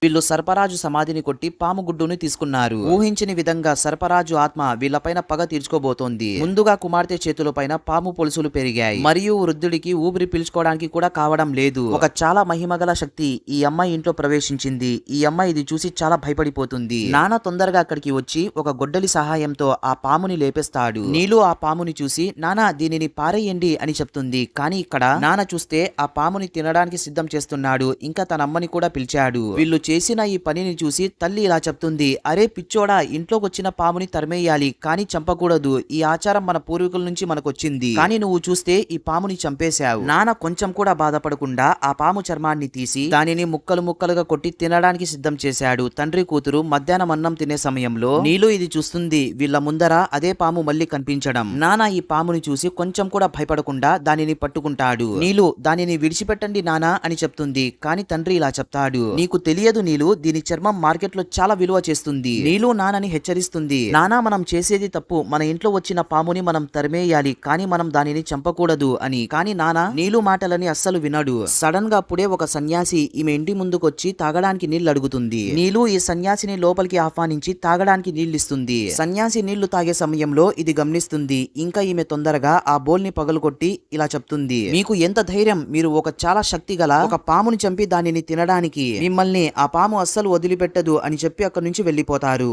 వీళ్ళు సర్పరాజు సమాధిని కొట్టి పాము గుడ్డుని తీసుకున్నారు. ఊహించని విధంగా సర్పరాజు ఆత్మ వీళ్లపైన పగ తీర్చుకోబోతోంది. ముందుగా కుమార్తె చేతులపైన పాము పొలుసులు పెరిగాయి. మరియు వృద్ధుడికి ఊపిరి పీల్చుకోవడానికి కూడా కావడం లేదు. ఒక చాలా మహిమగల శక్తి ఈ అమ్మాయి ఇంట్లో ప్రవేశించింది. ఈ అమ్మాయి ఇది చూసి చాలా భయపడిపోతుంది. నాన్న తొందరగా అక్కడికి వచ్చి ఒక గొడ్డలి సహాయంతో ఆ పాముని లేపేస్తాడు. నీలు ఆ పాముని చూసి నాన్న దీనిని పారేయండి అని చెప్తుంది. కానీ ఇక్కడ నాన్న చూస్తే ఆ పాముని తినడానికి సిద్ధం చేస్తున్నాడు. ఇంకా తన అమ్మని కూడా పిలిచాడు. వీళ్ళు చేసిన ఈ పనిని చూసి తల్లి ఇలా చెప్తుంది, అరే పిచ్చోడా, ఇంట్లోకి వచ్చిన పాముని తరిమేయాలి కానీ చంపకూడదు. ఈ ఆచారం మన పూర్వీకుల నుంచి మనకొచ్చింది. కానీ నువ్వు చూస్తే ఈ పాముని చంపేశావు. నాన్న కొంచెం కూడా బాధపడకుండా ఆ పాము చర్మాన్ని తీసి దానిని ముక్కలు ముక్కలుగా కొట్టి తినడానికి సిద్ధం చేశాడు. తండ్రి కూతురు మధ్యాహ్నం అన్నం తినే సమయంలో నీలు ఇది చూస్తుంది. వీళ్ళ ముందర అదే పాము మళ్ళీ కనిపించడం. నాన్న ఈ పాముని చూసి కొంచెం కూడా భయపడకుండా దానిని పట్టుకుంటాడు. నీలు దానిని విడిచిపెట్టండి నానా అని చెప్తుంది. కానీ తండ్రి ఇలా చెప్తాడు, నీకు తెలియదు నీలు, దీని చర్మం మార్కెట్ లో చాలా విలువ చేస్తుంది. నీలు నాన్నని హెచ్చరిస్తుంది, నానా మనం చేసేది తప్పు. మన ఇంట్లో వచ్చిన పాముని మనం తరిమేయాలి కానీ మనం దానిని చంపకూడదు అని. కానీ నాన్న నీలు మాటలని అస్సలు వినడు. సడన్ గా అప్పుడే ఒక సన్యాసి ఈమె ఇంటి ముందుకొచ్చి తాగడానికి నీళ్లు అడుగుతుంది. నీలు ఈ సన్యాసిని లోపలికి ఆహ్వానించి తాగడానికి నీళ్లిస్తుంది. సన్యాసి నీళ్లు తాగే సమయంలో ఇది గమనిస్తుంది. ఇంకా ఈమె తొందరగా ఆ బోల్ ని పగలగొట్టి ఇలా చెప్తుంది, మీకు ఎంత ధైర్యం, మీరు ఒక చాలా శక్తి గల ఒక పాముని చంపి దానిని తినడానికి. మిమ్మల్ని ఆ పాము అస్సలు వదిలిపెట్టదు అని చెప్పి అక్కడి నుంచి వెళ్లిపోతారు.